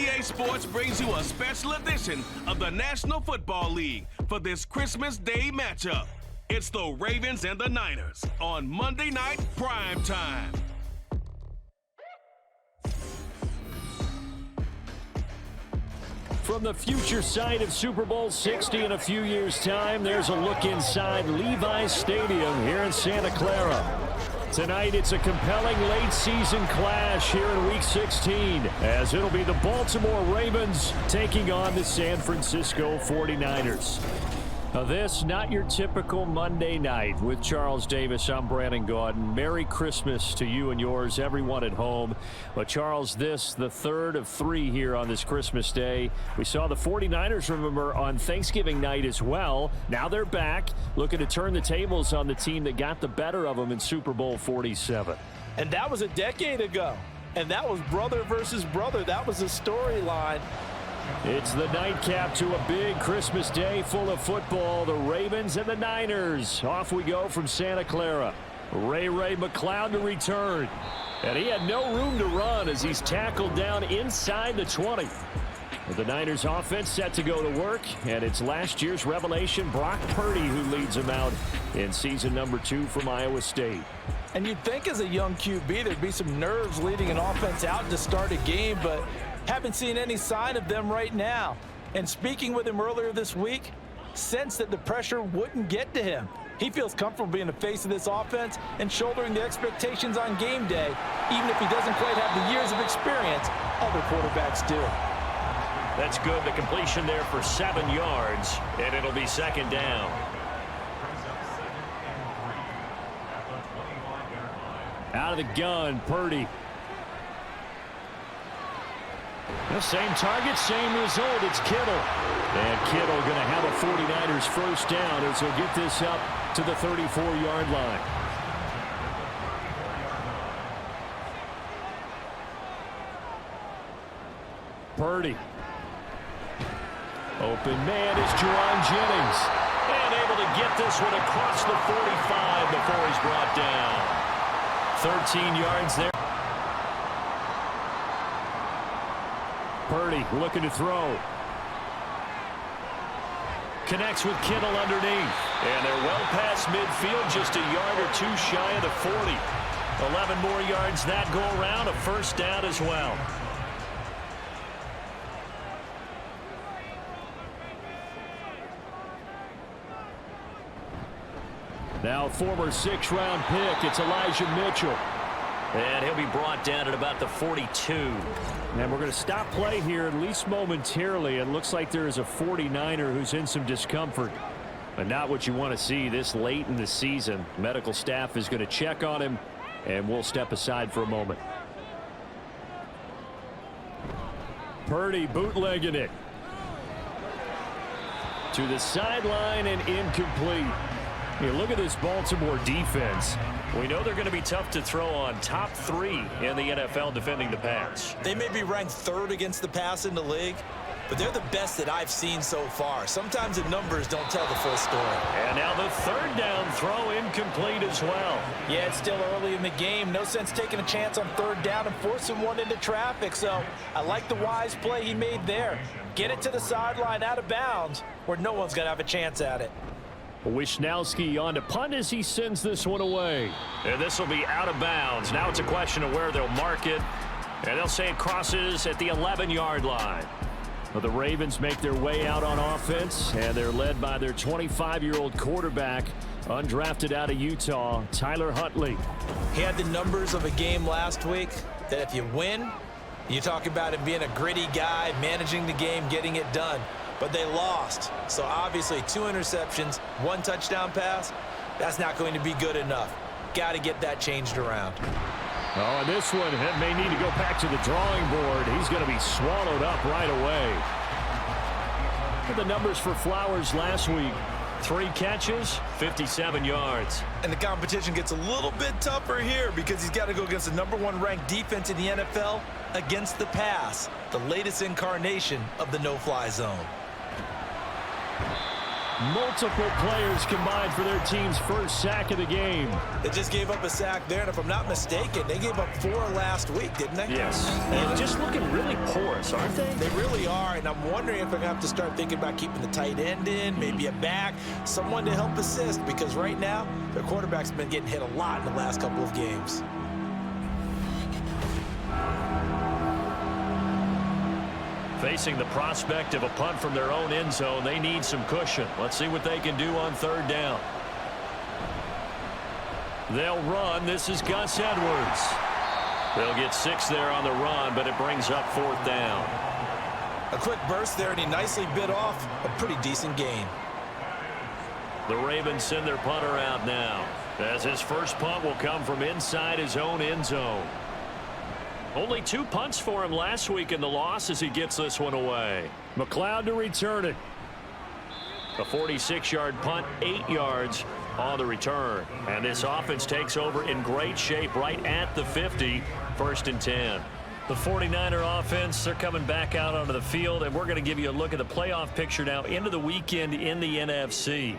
EA Sports brings you a special edition of the National Football League for this Christmas Day matchup. It's the Ravens and the Niners on Monday Night Prime Time. From the future site of Super Bowl 60 in a few years' time, there's a look inside Levi's Stadium here in Santa Clara. Tonight, it's a compelling late-season clash here in Week 16, as it'll be the Baltimore Ravens taking on the San Francisco 49ers. Now this, not your typical Monday night. With Charles Davis, I'm Brandon Gaudin. Merry Christmas to you and yours, everyone at home. But Charles, this, the third of three here on this Christmas Day. We saw the 49ers, remember, on Thanksgiving night as well. Now they're back, looking to turn the tables on the team that got the better of them in Super Bowl 47. And that was a decade ago. And that was brother versus brother. That was the storyline. It's the nightcap to a big Christmas day full of football. The Ravens and the Niners. Off we go from Santa Clara. Ray McCloud to return. And he had no room to run as he's tackled down inside the 20. The Niners offense set to go to work, and it's last year's revelation, Brock Purdy, who leads them out in season number 2 from Iowa State. And you'd think as a young QB there'd be some nerves leading an offense out to start a game, but haven't seen any sign of them right now. And speaking with him earlier this week, sensed that the pressure wouldn't get to him. He feels comfortable being the face of this offense and shouldering the expectations on game day, even if he doesn't quite have the years of experience other quarterbacks do. That's good. The completion there for 7 yards, and it'll be second down. Out of the gun, Purdy. The same target, same result. It's Kittle. And Kittle going to have a 49ers first down as he'll get this up to the 34-yard line. Purdy. Open man is Jerron Jennings. And able to get this one across the 45 before he's brought down. 13 yards there. Purdy looking to throw. Connects with Kittle underneath. And they're well past midfield, just a yard or two shy of the 40. 11 more yards that go around, a first down as well. Now former 6th-round pick, it's Elijah Mitchell. And he'll be brought down at about the 42. And we're going to stop play here, at least momentarily. It looks like there is a 49er who's in some discomfort. But not what you want to see this late in the season. Medical staff is going to check on him, and we'll step aside for a moment. Purdy bootlegging it. To the sideline and incomplete. Here, look at this Baltimore defense. We know they're going to be tough to throw on. Top 3 in the NFL defending the pass. They may be ranked 3rd against the pass in the league, but they're the best that I've seen so far. Sometimes the numbers don't tell the full story. And now the 3rd down throw incomplete as well. Yeah, it's still early in the game. No sense taking a chance on 3rd down and forcing one into traffic. So I like the wise play he made there. Get it to the sideline out of bounds where no one's going to have a chance at it. Wisnowski on to punt as he sends this one away. And this will be out of bounds. Now it's a question of where they'll mark it. And they'll say it crosses at the 11-yard line. Well, the Ravens make their way out on offense, and they're led by their 25-year-old quarterback, undrafted out of Utah, Tyler Huntley. He had the numbers of a game last week that if you win, you talk about him being a gritty guy, managing the game, getting it done. But they lost. So obviously 2 interceptions, 1 touchdown pass, that's not going to be good enough. Got to get that changed around. Oh, and this one may need to go back to the drawing board. He's going to be swallowed up right away. Look at the numbers for Flowers last week. 3 catches, 57 yards. And the competition gets a little bit tougher here because he's got to go against the #1 ranked defense in the NFL against the pass, the latest incarnation of the no-fly zone. Multiple players combined for their team's first sack of the game. They just gave up a sack there, and if I'm not mistaken, they gave up 4 last week, didn't they? Yes. And just looking really porous, aren't they? They really are, and I'm wondering if they're going to have to start thinking about keeping the tight end in, maybe a back, someone to help assist, because right now, their quarterback's been getting hit a lot in the last couple of games. Facing the prospect of a punt from their own end zone, they need some cushion. Let's see what they can do on 3rd down. They'll run. This is Gus Edwards. They'll get 6 there on the run, but it brings up 4th down. A quick burst there, and he nicely bit off a pretty decent gain. The Ravens send their punter out now, as his first punt will come from inside his own end zone. Only 2 punts for him last week in the loss as he gets this one away. McLeod to return it. A 46-yard punt, 8 yards on the return. And this offense takes over in great shape right at the 50, 1st and 10. The 49er offense, they're coming back out onto the field, and we're going to give you a look at the playoff picture now into the weekend in the NFC.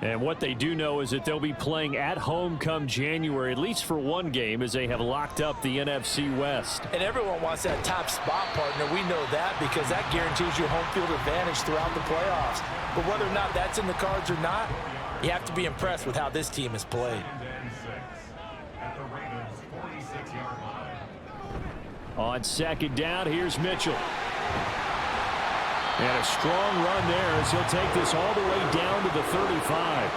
And what they do know is that they'll be playing at home come January, at least for one game, as they have locked up the NFC West. And everyone wants that top spot, partner. We know that because that guarantees you home field advantage throughout the playoffs. But whether or not that's in the cards or not, you have to be impressed with how this team has played. On 2nd down, here's Mitchell. And a strong run there as he'll take this all the way down to the 35.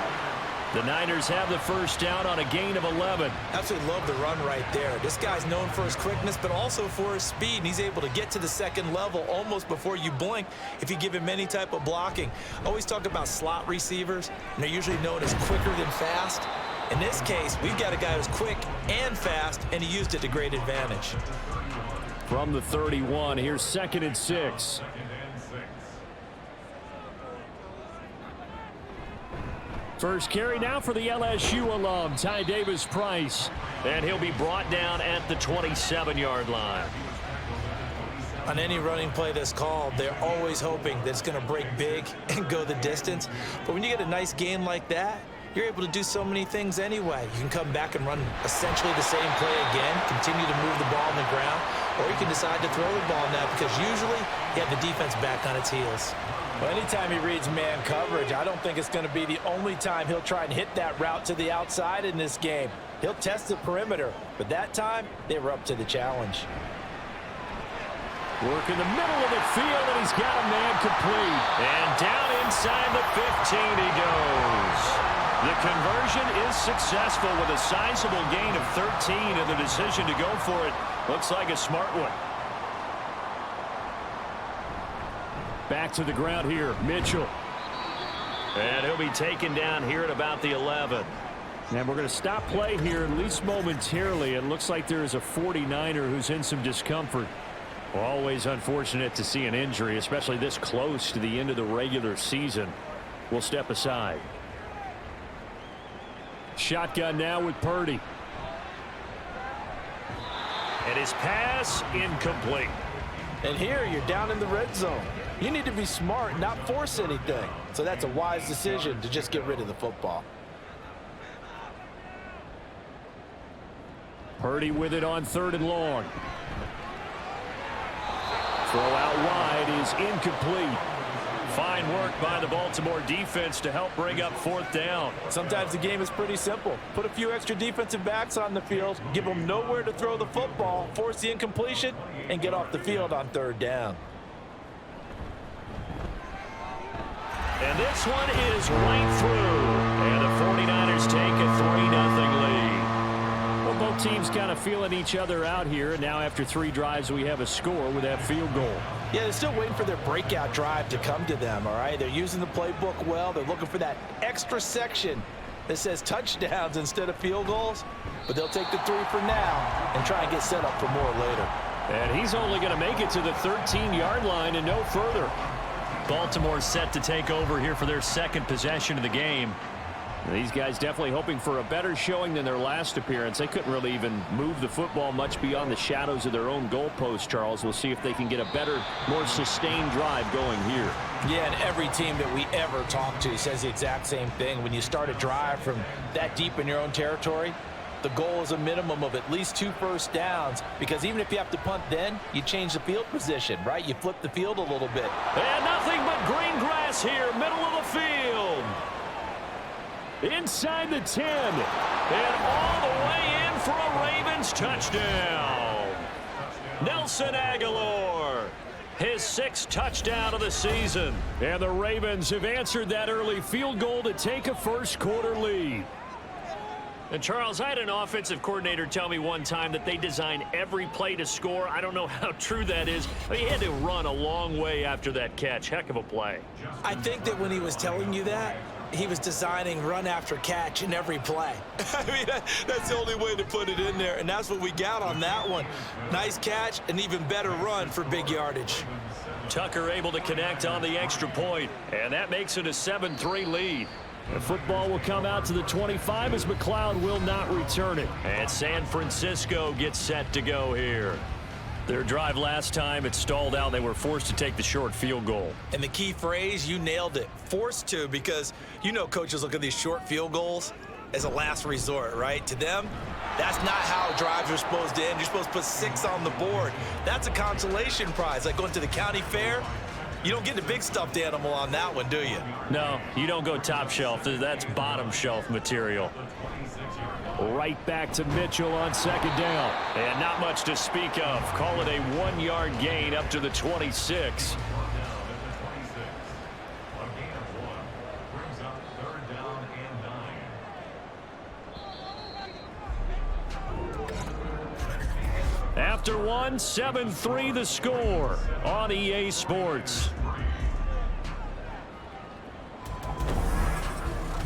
The Niners have the 1st down on a gain of 11. Absolutely love the run right there. This guy's known for his quickness, but also for his speed. And he's able to get to the 2nd level almost before you blink if you give him any type of blocking. Always talk about slot receivers, and they're usually known as quicker than fast. In this case, we've got a guy who's quick and fast, and he used it to great advantage. From the 31, here's 2nd and 6. First carry now for the LSU alum, Ty Davis-Price. And he'll be brought down at the 27-yard line. On any running play that's called, they're always hoping that it's going to break big and go the distance. But when you get a nice gain like that, you're able to do so many things anyway. You can come back and run essentially the same play again, continue to move the ball on the ground, or you can decide to throw the ball now because usually you have the defense back on its heels. Well, anytime he reads man coverage, I don't think it's going to be the only time he'll try and hit that route to the outside in this game. He'll test the perimeter, but that time they were up to the challenge. Work in the middle of the field, and he's got a man complete. And down inside the 15 he goes. The conversion is successful with a sizable gain of 13, and the decision to go for it looks like a smart one. Back to the ground here, Mitchell. And he'll be taken down here at about the 11. And we're going to stop play here, at least momentarily. It looks like there is a 49er who's in some discomfort. Well, always unfortunate to see an injury, especially this close to the end of the regular season. We'll step aside. Shotgun now with Purdy. And his pass incomplete. And here you're down in the red zone. You need to be smart and not force anything. So that's a wise decision to just get rid of the football. Purdy with it on 3rd and long. Throw out wide is incomplete. Fine work by the Baltimore defense to help bring up 4th down. Sometimes the game is pretty simple. Put a few extra defensive backs on the field, give them nowhere to throw the football, force the incompletion, and get off the field on 3rd down. And this one is right through. And the 49ers take a 3-0 lead. Well, both teams kind of feeling each other out here. And now after 3 drives, we have a score with that field goal. Yeah, they're still waiting for their breakout drive to come to them, all right? They're using the playbook well. They're looking for that extra section that says touchdowns instead of field goals. But they'll take the 3 for now and try and get set up for more later. And he's only going to make it to the 13-yard line and no further. Baltimore set to take over here for their 2nd possession of the game. These guys definitely hoping for a better showing than their last appearance. They couldn't really even move the football much beyond the shadows of their own goalpost, Charles. We'll see if they can get a better, more sustained drive going here. Yeah, and every team that we ever talk to says the exact same thing. When you start a drive from that deep in your own territory, the goal is a minimum of at least 2 first downs, because even if you have to punt then, you change the field position, right? You flip the field a little bit. And nothing but green grass here, middle of the field. Inside the 10, and all the way in for a Ravens touchdown. Nelson Aguilar, his 6th touchdown of the season. And the Ravens have answered that early field goal to take a first-quarter lead. And, Charles, I had an offensive coordinator tell me one time that they design every play to score. I don't know how true that is, but he had to run a long way after that catch. Heck of a play. I think that when he was telling you that, he was designing run after catch in every play. I mean, that's the only way to put it in there, and that's what we got on that one. Nice catch, an even better run for big yardage. Tucker able to connect on the extra point, and that makes it a 7-3 lead. The football will come out to the 25 as McLeod will not return it. And San Francisco gets set to go here. Their drive last time, it stalled out. They were forced to take the short field goal. And the key phrase, you nailed it, forced to, because you know coaches look at these short field goals as a last resort, right? To them, that's not how drives are supposed to end. You're supposed to put 6 on the board. That's a consolation prize, like going to the county fair. You don't get the big stuffed animal on that one, do you? No, you don't go top shelf. That's bottom shelf material. Right back to Mitchell on second down. And not much to speak of. Call it a 1-yard gain up to the 26. After 1, 7-3 the score on EA Sports.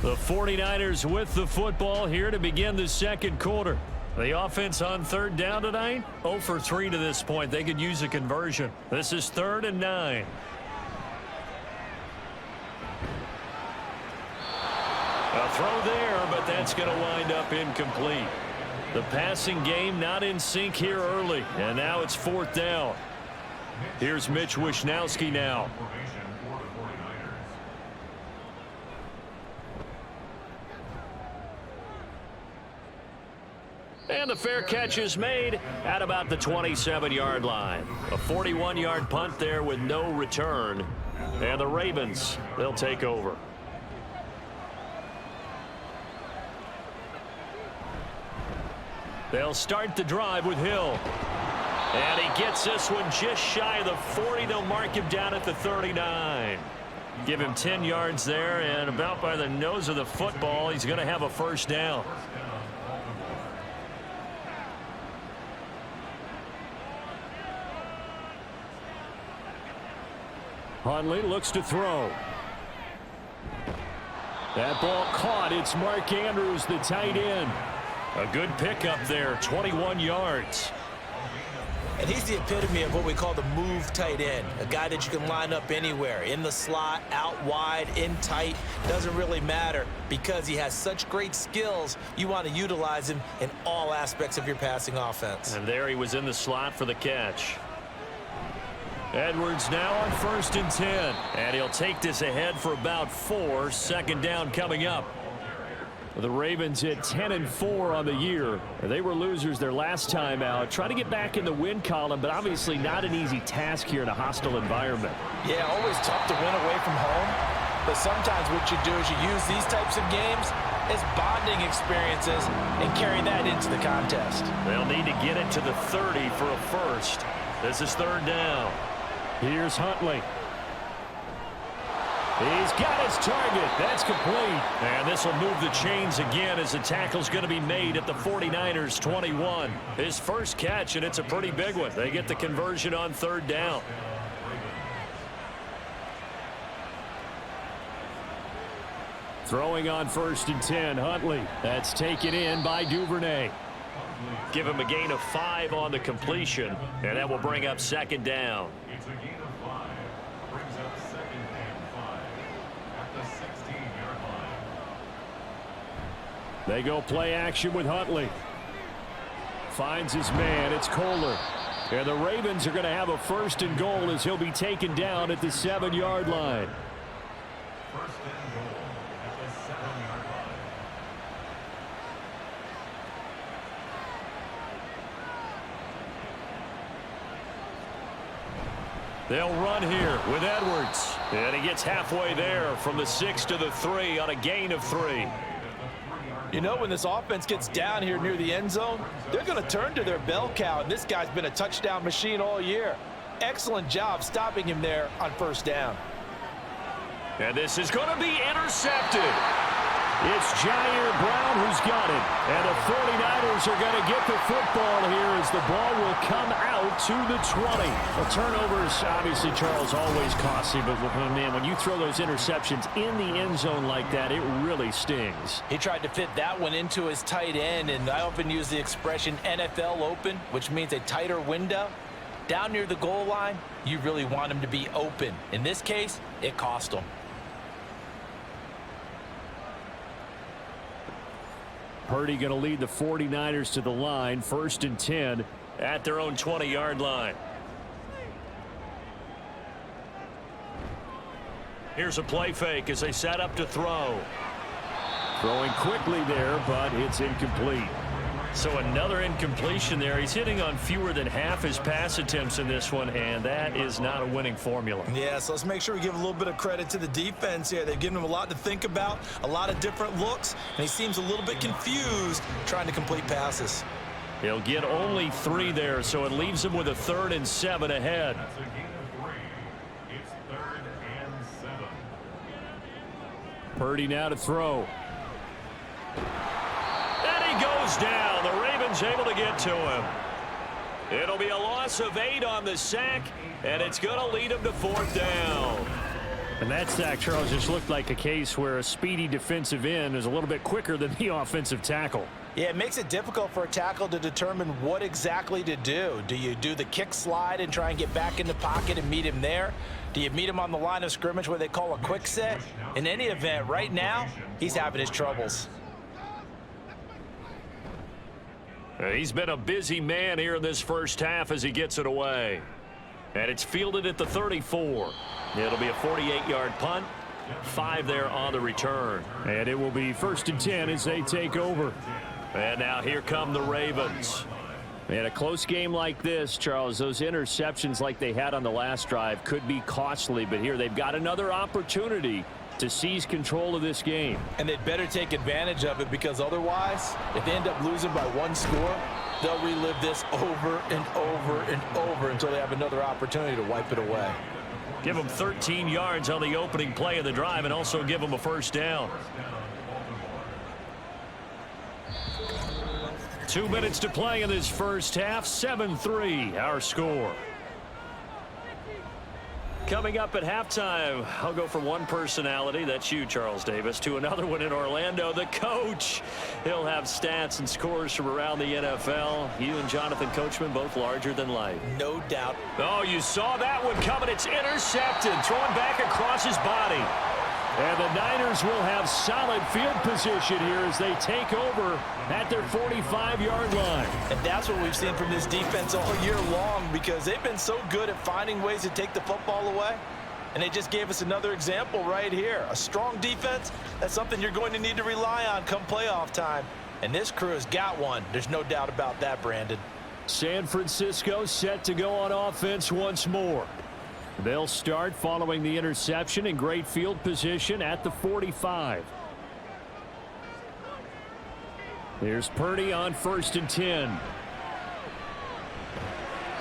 The 49ers with the football here to begin the second quarter. The offense on third down tonight, 0 for 3 to this point. They could use a conversion. This is 3rd and 9. A throw there, but that's going to wind up incomplete. The passing game not in sync here early, and now it's 4th down. Here's Mitch Wishnowsky now. And the fair catch is made at about the 27-yard line. A 41-yard punt there with no return. And the Ravens, they'll take over. They'll start the drive with Hill. And he gets this one just shy of the 40. They'll mark him down at the 39. Give him 10 yards there, and about by the nose of the football, he's going to have a first down. Huntley looks to throw. That ball caught. It's Mark Andrews, the tight end. A good pickup there, 21 yards. And he's the epitome of what we call the move tight end, a guy that you can line up anywhere, in the slot, out wide, in tight, doesn't really matter, because he has such great skills. You want to utilize him in all aspects of your passing offense. And there he was in the slot for the catch. Edwards now on 1st and 10, and he'll take this ahead for about 4. Second down coming up. The Ravens at 10-4 on the year. They were losers their last time out. Try to get back in the win column, but obviously not an easy task here in a hostile environment. Yeah, always tough to win away from home. But sometimes what you do is you use these types of games as bonding experiences and carry that into the contest. They'll need to get it to the 30 for a first. This is 3rd down. Here's Huntley. He's got his target. That's complete. And this will move the chains again as the tackle's going to be made at the 49ers 21. His first catch, and it's a pretty big one. They get the conversion on 3rd down. Throwing on 1st and 10, Huntley. That's taken in by Duvernay. Give him a gain of 5 on the completion, and that will bring up 2nd down. It's a gain of 5. Brings up 2nd and 5 at the 16-yard line. They go play action with Huntley. Finds his man. It's Kohler. And the Ravens are going to have a first and goal as he'll be taken down at the 7-yard line. First and goal at the 7-yard line. They'll run here with Edwards. And he gets halfway there from the 6 to the 3 on a gain of 3. You know, when this offense gets down here near the end zone, they're going to turn to their bell cow, and this guy's been a touchdown machine all year. Excellent job stopping him there on first down. And this is going to be intercepted. It's Jair Brown who's got it. And the 49ers are going to get the football here as the ball will come out to the 20. Well, turnovers, obviously, Charles, always costly. But, man, when you throw those interceptions in the end zone like that, it really stings. He tried to fit that one into his tight end, and I often use the expression NFL open, which means a tighter window. Down near the goal line, you really want him to be open. In this case, it cost him. Purdy going to lead the 49ers to the line, 1st and 10 at their own 20-yard line. Here's a play fake as they set up to throw. Throwing quickly there, but it's incomplete. So another incompletion there. He's hitting on fewer than half his pass attempts in this one, and that is not a winning formula. Yeah, so let's make sure we give a little bit of credit to the defense here. They've given him a lot to think about, a lot of different looks, and he seems a little bit confused trying to complete passes. He'll get only 3 there, so it leaves him with a 3rd and 7 ahead. That's a gain of 3. It's 3rd and 7. Purdy now to throw. He goes down. The Ravens able to get to him. It'll be a loss of 8 on the sack, and it's going to lead him to 4th down. And that sack, Charles, just looked like a case where a speedy defensive end is a little bit quicker than the offensive tackle. Yeah, it makes it difficult for a tackle to determine what exactly to do. Do you do the kick slide and try and get back in the pocket and meet him there? Do you meet him on the line of scrimmage where they call a quick set? In any event, right now, he's having his troubles. He's been a busy man here in this first half as he gets it away. And it's fielded at the 34. It'll be a 48-yard punt. 5 there on the return. And it will be 1st and 10 as they take over. And now here come the Ravens. In a close game like this, Charles, those interceptions like they had on the last drive could be costly. But here they've got another opportunity to seize control of this game. And they'd better take advantage of it, because otherwise, if they end up losing by 1 score, they'll relive this over and over and over until they have another opportunity to wipe it away. Give them 13 yards on the opening play of the drive and also give them a first down. 2 minutes to play in this first half. 7-3 our score. Coming up at halftime, I'll go from one personality, that's you, Charles Davis, to another one in Orlando, the coach. He'll have stats and scores from around the NFL. You and Jonathan Coachman both larger than life. No doubt. Oh, you saw that one coming. It's intercepted, thrown back across his body. And the Niners will have solid field position here as they take over at their 45-yard line. And that's what we've seen from this defense all year long, because they've been so good at finding ways to take the football away. And they just gave us another example right here. A strong defense, that's something you're going to need to rely on come playoff time. And this crew has got one. There's no doubt about that, Brandon. San Francisco set to go on offense once more. They'll start following the interception in great field position at the 45. Here's Purdy on 1st and 10.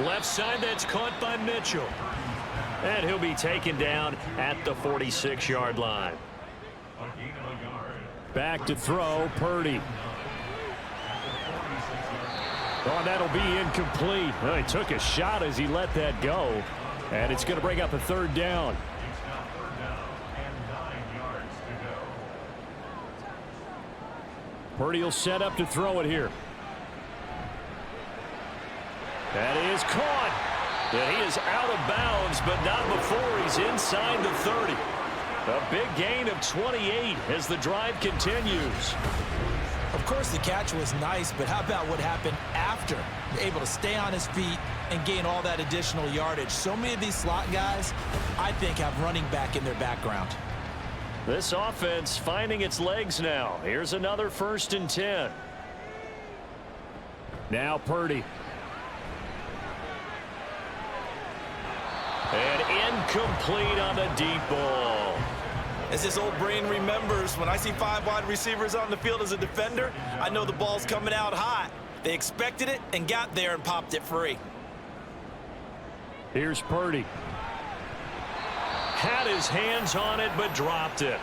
Left side, that's caught by Mitchell. And he'll be taken down at the 46-yard line. Back to throw, Purdy. Oh, that'll be incomplete. Well, he took a shot as he let that go. And it's going to bring up a 3rd down. Purdy will set up to throw it here. That is caught. And he is out of bounds, but not before he's inside the 30. A big gain of 28 as the drive continues. Of course, the catch was nice, but how about what happened after? Able to stay on his feet and gain all that additional yardage. So many of these slot guys, I think, have running back in their background. This offense finding its legs now. Here's another 1st and 10. Now Purdy. And incomplete on the deep ball. As this old brain remembers, when I see 5 wide receivers on the field as a defender, I know the ball's coming out hot. They expected it and got there and popped it free. Here's Purdy. Had his hands on it, but dropped it.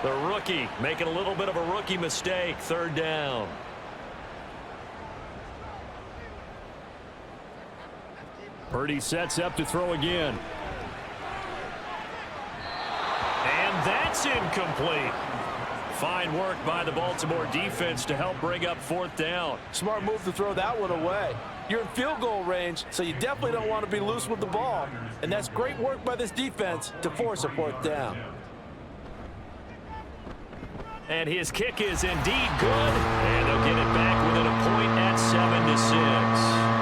The rookie making a little bit of a rookie mistake. 3rd down. Purdy sets up to throw again. And that's incomplete. Fine work by the Baltimore defense to help bring up 4th down. Smart move to throw that one away. You're in field goal range, so you definitely don't want to be loose with the ball. And that's great work by this defense to force a 4th down. And his kick is indeed good. And they'll get it back within a point at 7-6.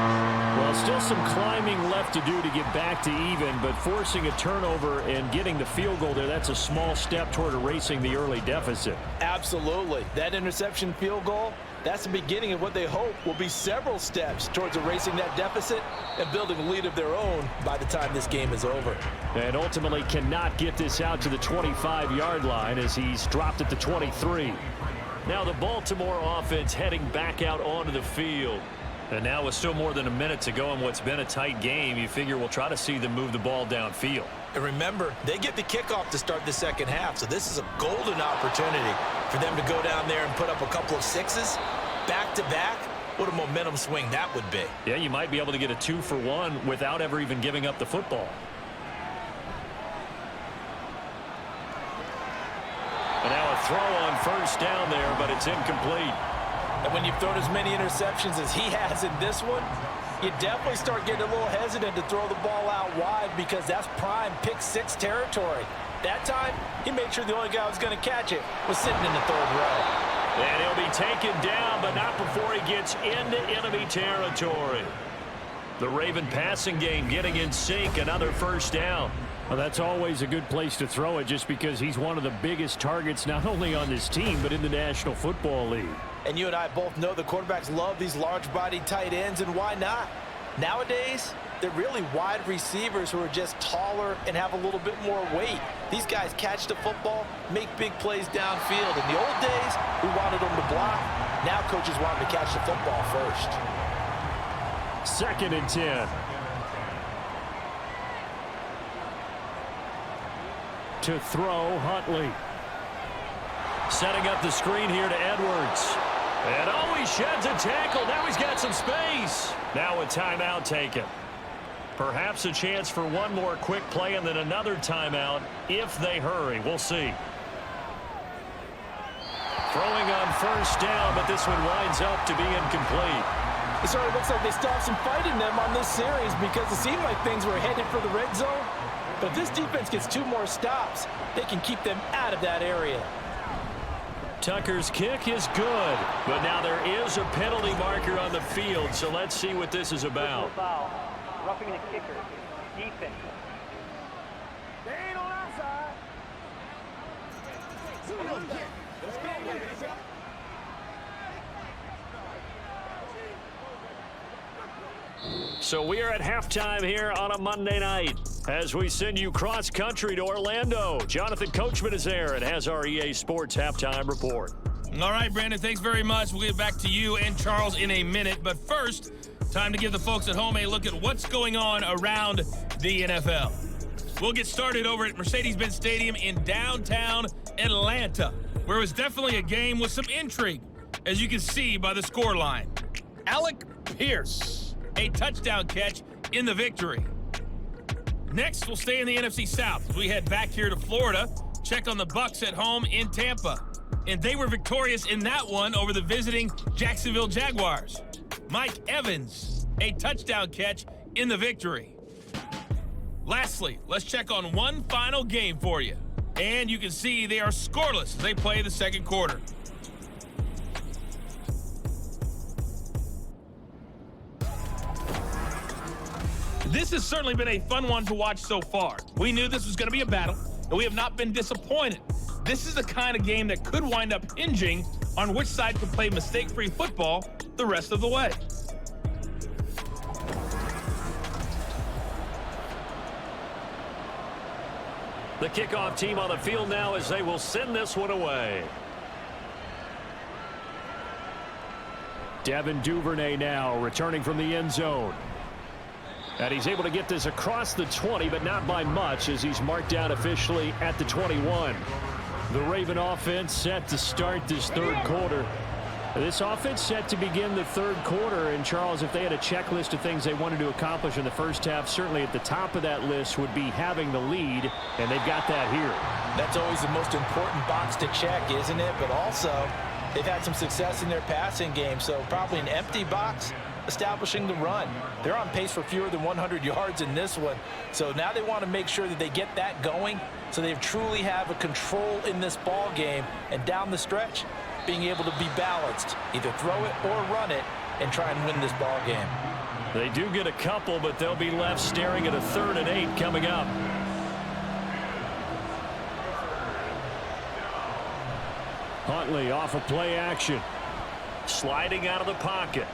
Well, still some climbing left to do to get back to even, but forcing a turnover and getting the field goal there, that's a small step toward erasing the early deficit. Absolutely. That interception field goal, that's the beginning of what they hope will be several steps towards erasing that deficit and building a lead of their own by the time this game is over. And ultimately cannot get this out to the 25-yard line as he's dropped at the 23. Now the Baltimore offense heading back out onto the field. And now with still more than a minute to go in what's been a tight game, you figure we'll try to see them move the ball downfield. And remember, they get the kickoff to start the 2nd half, so this is a golden opportunity for them to go down there and put up a couple of 6s back-to-back. What a momentum swing that would be. Yeah, you might be able to get a 2-for-1 without ever even giving up the football. And now a throw on 1st down there, but it's incomplete. And when you've thrown as many interceptions as he has in this one, you definitely start getting a little hesitant to throw the ball out wide because that's prime pick 6 territory. That time, he made sure the only guy who was going to catch it was sitting in the 3rd row. And he'll be taken down, but not before he gets into enemy territory. The Raven passing game getting in sync, another 1st down. Well, that's always a good place to throw it just because he's one of the biggest targets not only on this team but in the National Football League. And you and I both know the quarterbacks love these large-bodied tight ends, and why not? Nowadays, they're really wide receivers who are just taller and have a little bit more weight. These guys catch the football, make big plays downfield. In the old days, we wanted them to block. Now coaches want them to catch the football first. 2nd and 10. To throw, Huntley. Setting up the screen here to Edwards. And oh, he sheds a tackle. Now he's got some space. Now a timeout taken. Perhaps a chance for one more quick play and then another timeout if they hurry. We'll see. Throwing on 1st down, but this one winds up to be incomplete. It sort of looks like they still have some fight in them on this series because it seemed like things were headed for the red zone. But if this defense gets 2 more stops, they can keep them out of that area. Tucker's kick is good, but now there is a penalty marker on the field, so let's see what this is about. Foul. Roughing the kicker. Defense. They ain't on our side. So we are at halftime here on a Monday night as we send you cross-country to Orlando. Jonathan Coachman is there and has our EA Sports halftime report. All right, Brandon, thanks very much. We'll get back to you and Charles in a minute. But first, time to give the folks at home a look at what's going on around the NFL. We'll get started over at Mercedes-Benz Stadium in downtown Atlanta, where it was definitely a game with some intrigue, as you can see by the scoreline. Alec Pierce, a touchdown catch in the victory. Next, we'll stay in the NFC South as we head back here to Florida, check on the Bucs at home in Tampa. And they were victorious in that one over the visiting Jacksonville Jaguars. Mike Evans, a touchdown catch in the victory. Lastly, let's check on one final game for you. And you can see they are scoreless as they play the second quarter. This has certainly been a fun one to watch so far. We knew this was going to be a battle, and we have not been disappointed. This is the kind of game that could wind up hinging on which side could play mistake-free football the rest of the way. The kickoff team on the field now as they will send this one away. Devin Duvernay now returning from the end zone. And he's able to get this across the 20, but not by much as he's marked down officially at the 21. The Raven offense set to start this third quarter. This offense set to begin the third quarter. And, Charles, if they had a checklist of things they wanted to accomplish in the first half, certainly at the top of that list would be having the lead, and they've got that here. That's always the most important box to check, isn't it? But also, they've had some success in their passing game, so probably an empty box establishing the run. They're on pace for fewer than 100 yards in this one, so now they want to make sure that they get that going so they truly have a control in this ball game, and down the stretch, being able to be balanced, either throw it or run it, and try and win this ball game. They do get a couple, but they'll be left staring at a 3rd and 8 coming up. Huntley off of play action. Sliding out of the pocket.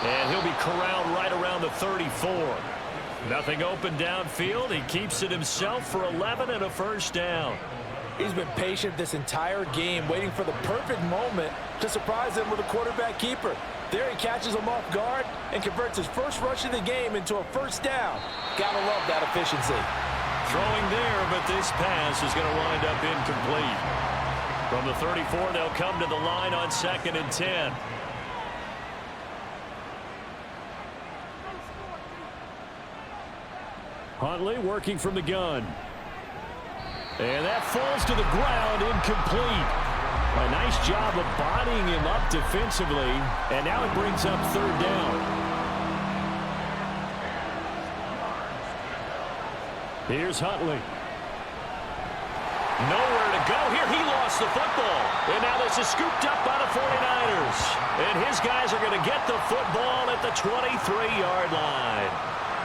And he'll be corralled right around the 34. Nothing open downfield. He keeps it himself for 11 and a first down. He's been patient this entire game, waiting for the perfect moment to surprise them with a quarterback keeper. There he catches him off guard and converts his first rush of the game into a first down. Gotta love that efficiency. Throwing there, but this pass is going to wind up incomplete. From the 34, they'll come to the line on 2nd and 10. Huntley working from the gun. And that falls to the ground, incomplete. A nice job of bodying him up defensively, and now it brings up 3rd down. Here's Huntley. Nowhere to go here. He lost the football. And now this is scooped up by the 49ers. And his guys are going to get the football at the 23-yard line.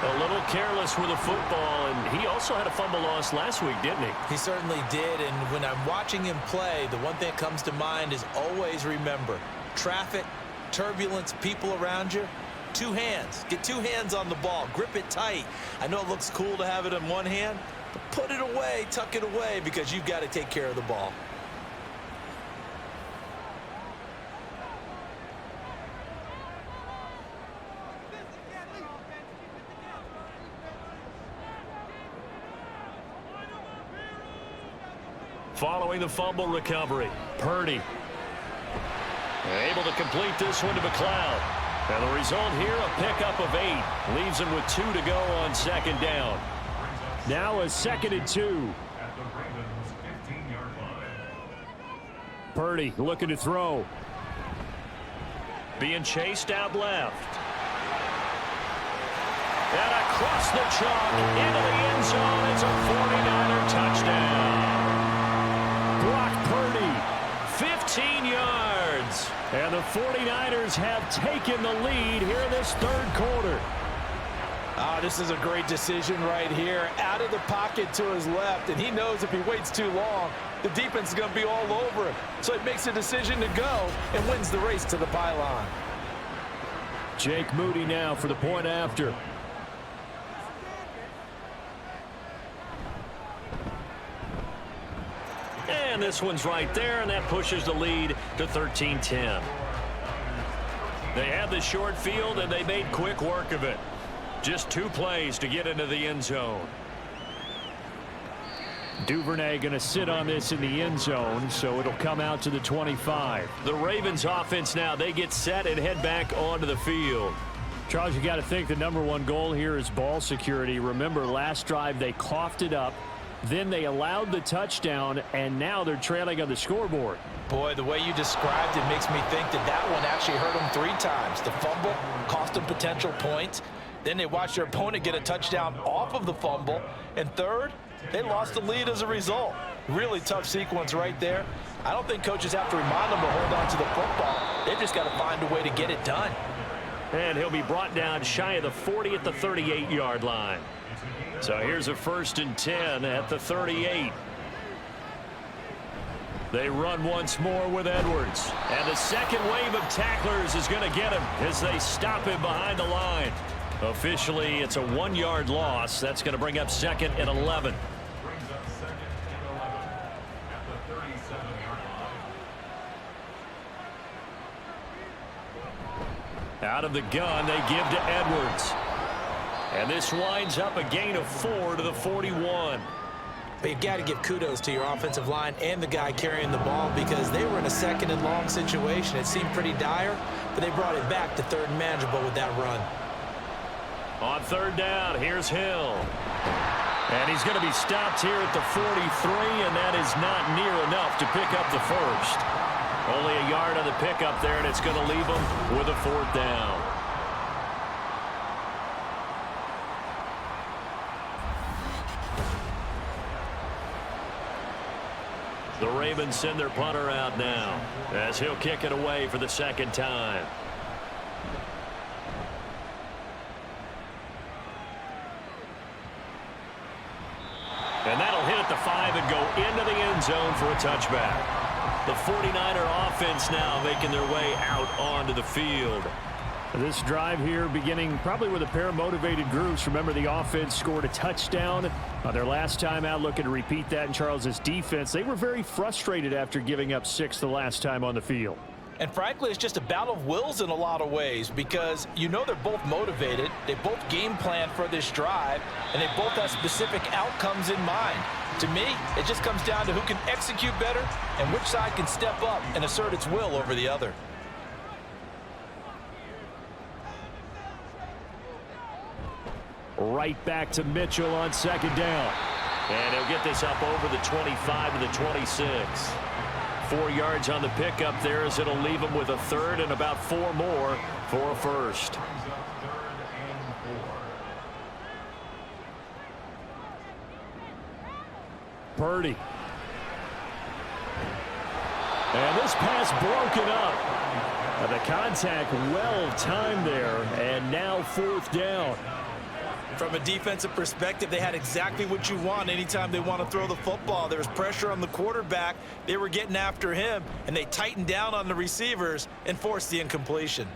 A little careless with the football, and he also had a fumble loss last week, didn't he? He certainly did, and when I'm watching him play, the one thing that comes to mind is always remember, traffic, turbulence, people around you, 2 hands. Get 2 hands on the ball. Grip it tight. I know it looks cool to have it in one hand, but put it away, tuck it away, because you've got to take care of the ball. Following the fumble recovery, Purdy able to complete this one to McLeod. And the result here, a pickup of 8. Leaves him with 2 to go on 2nd down. Now a 2nd and 2. At the Ravens' 15-yard line. Purdy looking to throw. Being chased out left. And across the chalk into the end zone. It's a 49er touchdown. Brock Purdy, 15 yards. And the 49ers have taken the lead here in this 3rd quarter. This is a great decision right here. Out of the pocket to his left, and he knows if he waits too long, the defense is going to be all over him. So he makes a decision to go and wins the race to the pylon. Jake Moody now for the point after. And this one's right there, and that pushes the lead to 13-10. They had the short field, and they made quick work of it. Just 2 plays to get into the end zone. Duvernay going to sit on this in the end zone, so it'll come out to the 25. The Ravens offense now, they get set and head back onto the field. Charles, you got to think the #1 goal here is ball security. Remember, last drive they coughed it up. Then they allowed the touchdown, and now they're trailing on the scoreboard. Boy, the way you described it makes me think that that one actually hurt them 3 times. The fumble cost them potential points. Then they watched their opponent get a touchdown off of the fumble. And third, They lost the lead as a result. Really tough sequence right there. I don't think coaches have to remind them to hold on to the football. They've just got to find a way to get it done. And he'll be brought down shy of the 40 at the 38-yard line. So here's a 1st and 10 at the 38. They run once more with Edwards. And the second wave of tacklers is going to get him as they stop him behind the line. Officially, it's a 1-yard loss. That's going to bring up 2nd and 11. Brings up 2nd and 11 at the 37-yard line. Out of the gun, they give to Edwards. And this winds up a gain of 4 to the 41. But you've got to give kudos to your offensive line and the guy carrying the ball because they were in a 2nd and long situation. It seemed pretty dire, but they brought it back to 3rd and manageable with that run. On 3rd down, here's Hill. And he's going to be stopped here at the 43, and that is not near enough to pick up the first. Only a yard on the pickup there, and it's going to leave him with a 4th down. The Ravens send their punter out now as he'll kick it away for the 2nd time. And that'll hit at the 5 and go into the end zone for a touchback. The 49er offense now making their way out onto the field. This drive here beginning probably with a pair of motivated groups. Remember, the offense scored a touchdown on their last time out, looking to repeat that in Charles's defense. They were very frustrated after giving up 6 the last time on the field. And frankly, it's just a battle of wills in a lot of ways because you know they're both motivated. They both game plan for this drive, and they both have specific outcomes in mind. To me, it just comes down to who can execute better and which side can step up and assert its will over the other. Right back to Mitchell on 2nd down. And he'll get this up over the 25 to the 26. 4 yards on the pickup there as it'll leave him with a 3rd and about 4 more for a 1st. Purdy. And this pass broken up. The contact well timed there, and now 4th down. From a defensive perspective, they had exactly what you want anytime they want to throw the football. There was pressure on the quarterback. They were getting after him, and they tightened down on the receivers and forced the incompletion.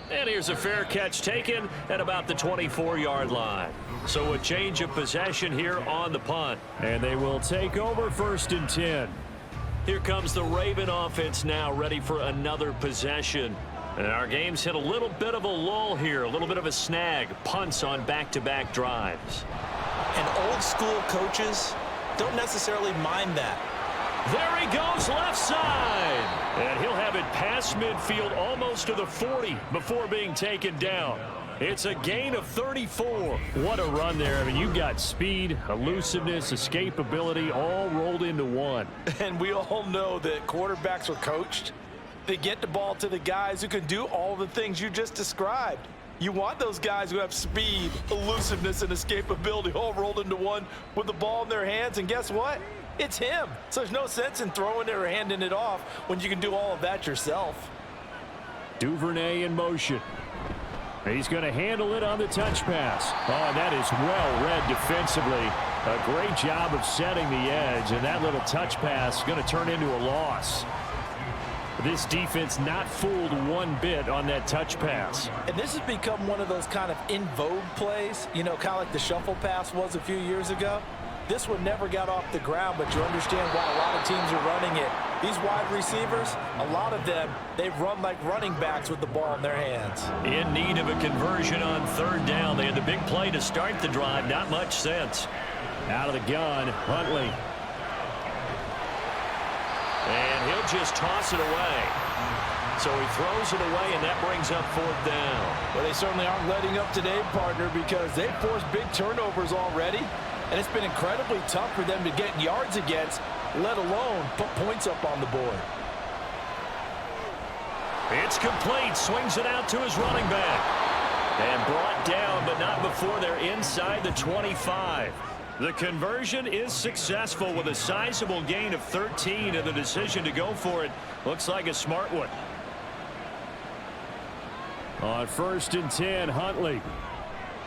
And here's a fair catch taken at about the 24-yard line. So a change of possession here on the punt. And they will take over 1st and 10. Here comes the Raven offense now, ready for another possession. And our game's hit a little bit of a lull here, a little bit of a snag. Punts on back-to-back drives. And old-school coaches don't necessarily mind that. There he goes, left side. And he'll have it past midfield almost to the 40 before being taken down. It's a gain of 34. What a run there. I mean, you've got speed, elusiveness, escapability all rolled into one. And we all know that quarterbacks are coached. They get the ball to the guys who can do all the things you just described. You want those guys who have speed, elusiveness, and escapability all rolled into one with the ball in their hands. And guess what? It's him. So there's no sense in throwing it or handing it off when you can do all of that yourself. Duvernay in motion. He's going to handle it on the touch pass. Oh, and that is well read defensively. A great job of setting the edge, and that little touch pass is going to turn into a loss. This defense not fooled one bit on that touch pass. And this has become one of those kind of in vogue plays, you know, kind of like the shuffle pass was a few years ago. This one never got off the ground, but you understand why a lot of teams are running it. These wide receivers, a lot of them, they run like running backs with the ball in their hands. In need of a conversion on 3rd down. They had the big play to start the drive. Not much sense. Out of the gun, Huntley. And he'll just toss it away. So he throws it away, and that brings up 4th down. Well, they certainly aren't letting up today, partner, because they've forced big turnovers already. And it's been incredibly tough for them to get yards against, let alone put points up on the board. It's complete. Swings it out to his running back. And brought down, but not before they're inside the 25. The conversion is successful with a sizable gain of 13, and the decision to go for it looks like a smart one. On 1st and 10, Huntley.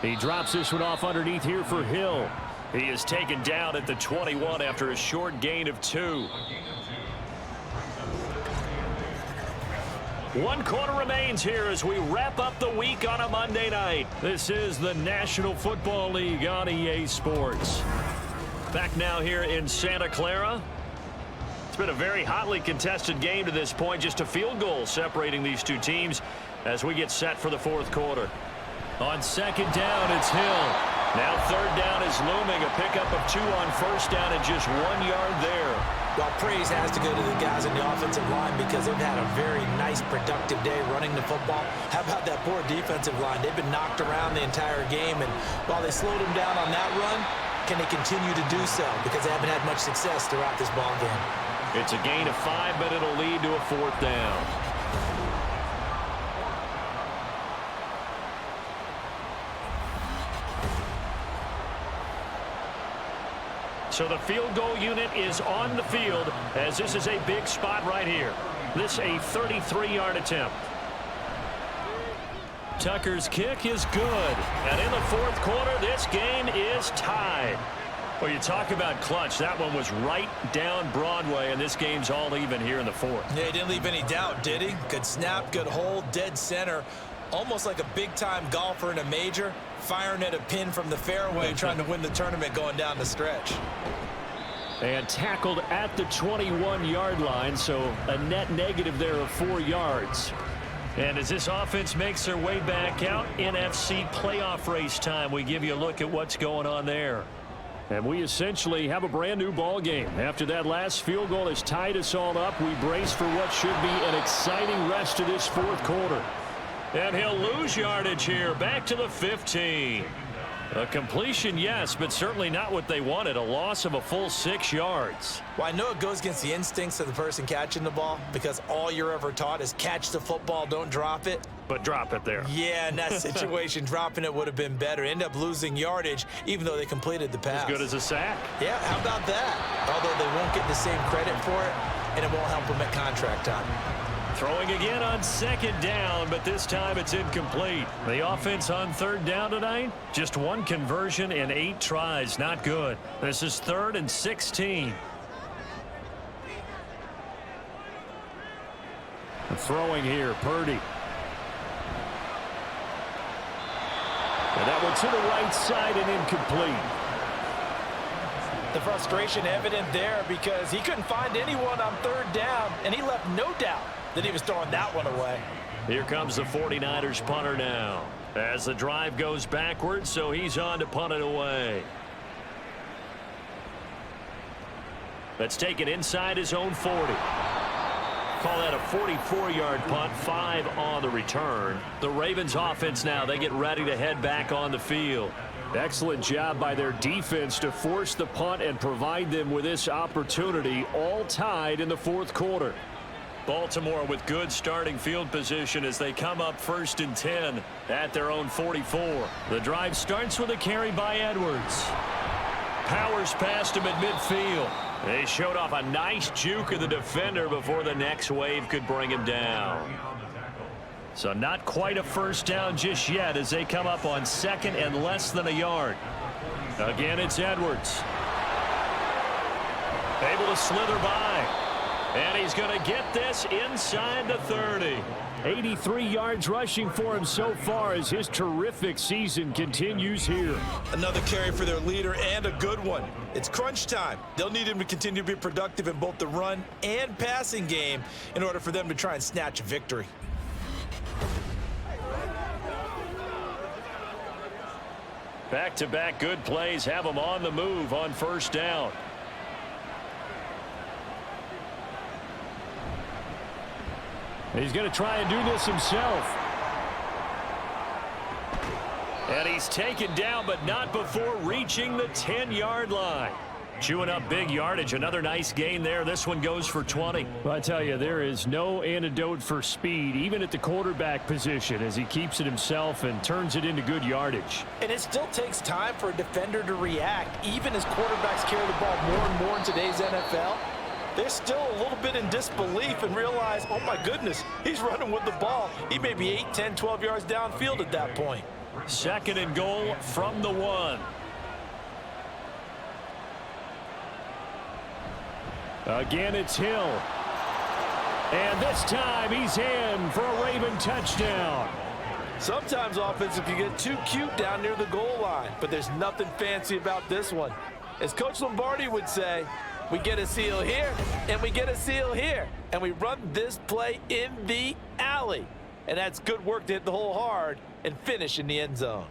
He drops this one off underneath here for Hill. He is taken down at the 21 after a short gain of 2. 1 quarter remains here as we wrap up the week on a Monday night. This is the National Football League on EA Sports. Back now here in Santa Clara. It's been a very hotly contested game to this point. Just a field goal separating these two teams as we get set for the 4th quarter. On 2nd down, it's Hill. Now 3rd down is looming. A pickup of 2 on 1st down and just 1 yard there. Well, praise has to go to the guys in the offensive line because they've had a very nice, productive day running the football. How about that poor defensive line? They've been knocked around the entire game, and while they slowed them down on that run, can they continue to do so? Because they haven't had much success throughout this ball game. It's a gain of 5, but it'll lead to a 4th down. So the field goal unit is on the field as this is a big spot right here. This a 33-yard attempt. Tucker's kick is good. And in the 4th quarter, this game is tied. Well, you talk about clutch. That one was right down Broadway, and this game's all even here in the 4th. Yeah, he didn't leave any doubt, did he? Good snap, good hold, dead center. Almost like a big-time golfer in a major, firing at a pin from the fairway, trying to win the tournament going down the stretch. And tackled at the 21-yard line, so a net negative there of 4 yards. And as this offense makes their way back out, NFC playoff race time, we give you a look at what's going on there. And we essentially have a brand new ball game. After that last field goal has tied us all up, we brace for what should be an exciting rest of this 4th quarter. And he'll lose yardage here, back to the 15. A completion, yes, but certainly not what they wanted. A loss of a full 6 yards. Well, I know it goes against the instincts of the person catching the ball because all you're ever taught is catch the football, don't drop it. But drop it there. Yeah, in that situation, dropping it would have been better. End up losing yardage, even though they completed the pass. As good as a sack. Yeah, how about that? Although they won't get the same credit for it, and it won't help them at contract time. Throwing again on 2nd down, but this time it's incomplete. The offense on 3rd down tonight, just 1 conversion in 8 tries. Not good. This is 3rd and 16. Throwing here, Purdy. And that one to the right side and incomplete. The frustration evident there because he couldn't find anyone on 3rd down, and he left no doubt that he was throwing that one away. Here comes the 49ers punter now as the drive goes backwards, so he's on to punt it away. Let's take it inside his own 40. Call that a 44-yard punt, 5 on the return. The Ravens offense now, they get ready to head back on the field. Excellent job by their defense to force the punt and provide them with this opportunity, all tied in the 4th quarter. Baltimore with good starting field position as they come up 1st and 10 at their own 44. The drive starts with a carry by Edwards. Powers past him at midfield. They showed off a nice juke of the defender before the next wave could bring him down. So not quite a 1st down just yet as they come up on 2nd and less than a yard. Again, it's Edwards. Able to slither by. And he's going to get this inside the 30. 83 yards rushing for him so far as his terrific season continues here. Another carry for their leader and a good one. It's crunch time. They'll need him to continue to be productive in both the run and passing game in order for them to try and snatch a victory. Back-to-back good plays have them on the move on 1st down. He's going to try and do this himself. And he's taken down, but not before reaching the 10-yard line. Chewing up big yardage. Another nice gain there. This one goes for 20. Well, I tell you, there is no antidote for speed, even at the quarterback position, as he keeps it himself and turns it into good yardage. And it still takes time for a defender to react. Even as quarterbacks carry the ball more and more in today's NFL, they're still a little bit in disbelief and realize, oh my goodness, he's running with the ball. He may be 8, 10, 12 yards downfield at that point. 2nd and goal from the 1. Again, it's Hill. And this time he's in for a Raven touchdown. Sometimes offenses can get too cute down near the goal line, but there's nothing fancy about this one. As Coach Lombardi would say, we get a seal here, and we get a seal here, and we run this play in the alley. And that's good work to hit the hole hard and finish in the end zone.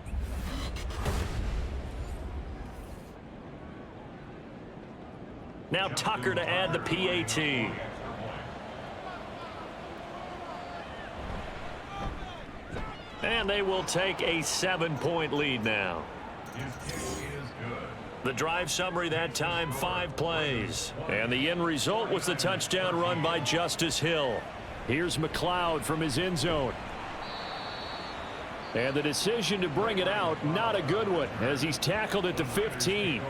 Now Tucker to add the PAT. And they will take a 7-point lead now. The drive summary that time, 5 plays. And the end result was the touchdown run by Justice Hill. Here's McLeod from his end zone. And the decision to bring it out, not a good one, as he's tackled at the 15.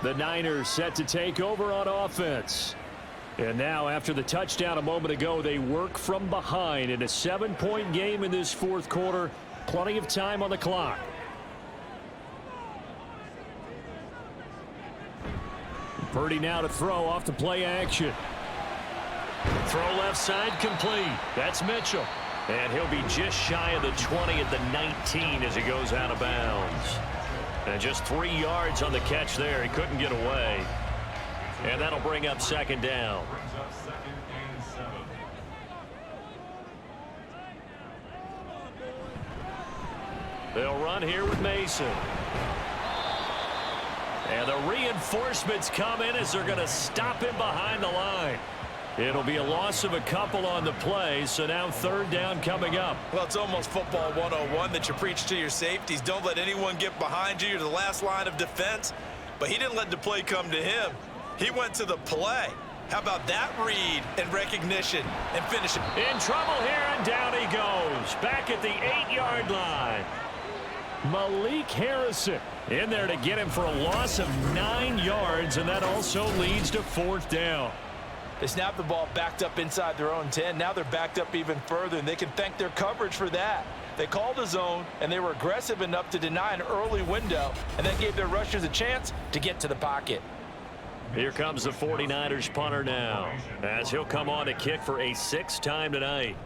The Niners set to take over on offense. And now, after the touchdown a moment ago, they work from behind in a 7-point game in this 4th quarter. Plenty of time on the clock. Purdy now to throw off the play action. Throw left side complete. That's Mitchell. And he'll be just shy of the 20 at the 19 as he goes out of bounds. And just 3 yards on the catch there. He couldn't get away. And that'll bring up 2nd down. They'll run here with Mason. And the reinforcements come in as they're going to stop him behind the line. It'll be a loss of a couple on the play, so now 3rd down coming up. Well, it's almost football 101 that you preach to your safeties. Don't let anyone get behind you. You're the last line of defense. But he didn't let the play come to him. He went to the play. How about that read and recognition and finish it? In trouble here, and down he goes. Back at the 8-yard line. Malik Harrison in there to get him for a loss of 9 yards, and that also leads to 4th down. They snapped the ball backed up inside their own 10. Now they're backed up even further, and they can thank their coverage for that. They called a zone, and they were aggressive enough to deny an early window, and that gave their rushers a chance to get to the pocket. Here comes the 49ers punter now, as he'll come on to kick for a 6th time tonight.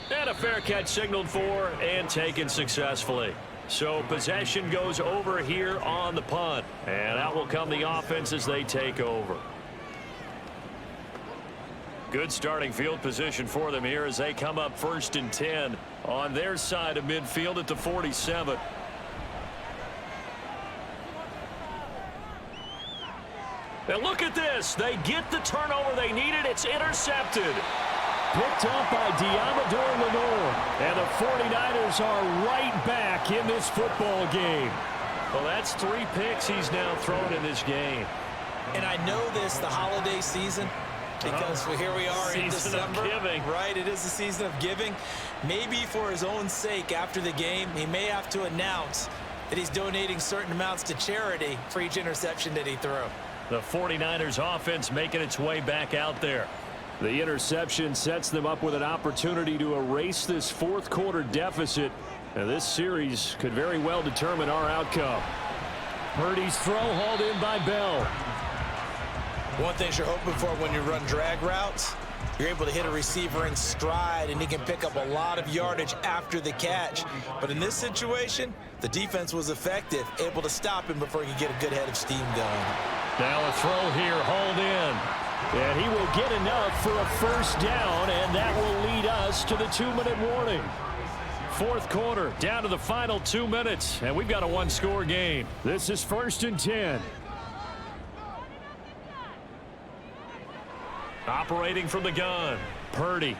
And a fair catch signaled for and taken successfully. So possession goes over here on the punt. And out will come the offense as they take over. Good starting field position for them here as they come up 1st and 10 on their side of midfield at the 47. And look at this. They get the turnover they needed. It's intercepted. Picked up by Diamador Lenore. And the 49ers are right back in this football game. Well, that's 3 picks he's now thrown in this game. And I know this, the holiday season, because here we are in December. Of giving. Right, it is the season of giving. Maybe for his own sake after the game, he may have to announce that he's donating certain amounts to charity for each interception that he threw. The 49ers offense making its way back out there. The interception sets them up with an opportunity to erase this 4th quarter deficit. And this series could very well determine our outcome. Purdy's throw hauled in by Bell. One thing you're hoping for when you run drag routes, you're able to hit a receiver in stride, and he can pick up a lot of yardage after the catch. But in this situation, the defense was effective, able to stop him before he could get a good head of steam going. Now a throw here, hauled in. And he will get enough for a 1st down, and that will lead us to the 2-minute warning. 4th quarter, down to the final 2 minutes, and we've got a 1-score game. This is 1st and 10. Operating from the gun, Purdy.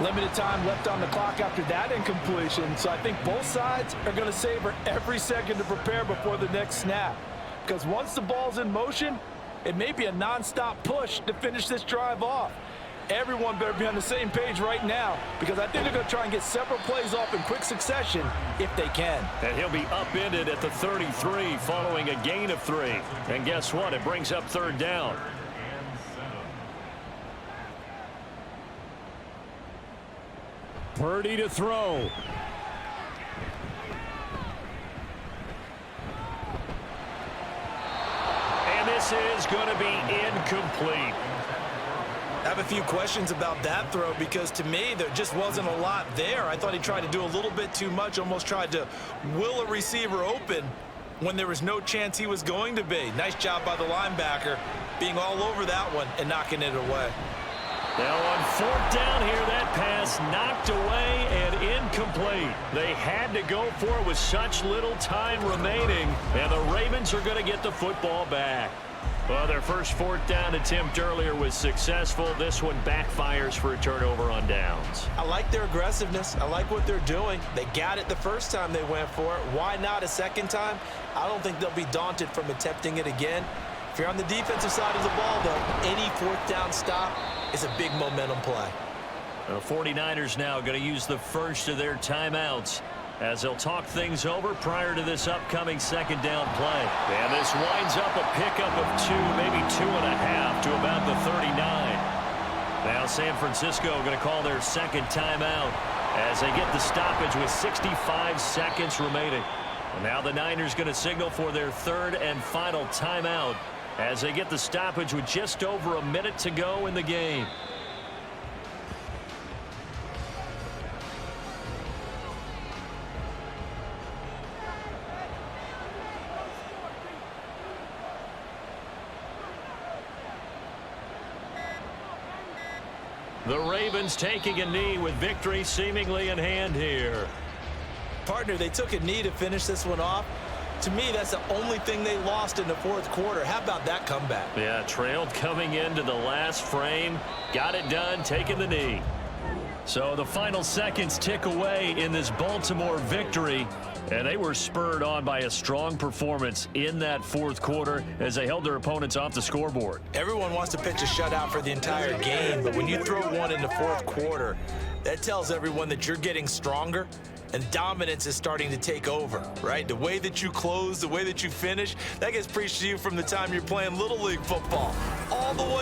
Limited time left on the clock after that incompletion, so I think both sides are going to savor every second to prepare before the next snap. Because once the ball's in motion, it may be a non-stop push to finish this drive off. Everyone better be on the same page right now, because I think they're going to try and get several plays off in quick succession if they can. And he'll be upended at the 33 following a gain of 3. And guess what? It brings up 3rd down. Purdy to throw. And this is going to be incomplete. I have a few questions about that throw because to me there just wasn't a lot there. I thought he tried to do a little bit too much, almost tried to will a receiver open when there was no chance he was going to be. Nice job by the linebacker being all over that one and knocking it away. Now on 4th down here, that pass knocked away and incomplete. They had to go for it with such little time remaining, and the Ravens are going to get the football back. Well, their first 4th down attempt earlier was successful. This one backfires for a turnover on downs. I like their aggressiveness. I like what they're doing. They got it the first time they went for it. Why not a second time? I don't think they'll be daunted from attempting it again. If you're on the defensive side of the ball, though, any 4th down stop is a big momentum play. The 49ers now going to use the first of their timeouts as they'll talk things over prior to this upcoming 2nd down play. And this winds up a pickup of 2, maybe 2.5 to about the 39. Now San Francisco going to call their 2nd timeout as they get the stoppage with 65 seconds remaining. And now the Niners going to signal for their 3rd and final timeout as they get the stoppage with just over a minute to go in the game. The Ravens taking a knee with victory seemingly in hand here. Partner, they took a knee to finish this one off. To me, that's the only thing they lost in the 4th quarter. How about that comeback? Yeah, trailed coming into the last frame. Got it done, taking the knee. So the final seconds tick away in this Baltimore victory. And they were spurred on by a strong performance in that 4th quarter as they held their opponents off the scoreboard. Everyone wants to pitch a shutout for the entire game, but when you throw one in the 4th quarter, that tells everyone that you're getting stronger and dominance is starting to take over, right? The way that you close, the way that you finish, that gets preached to you from the time you're playing Little League football all the way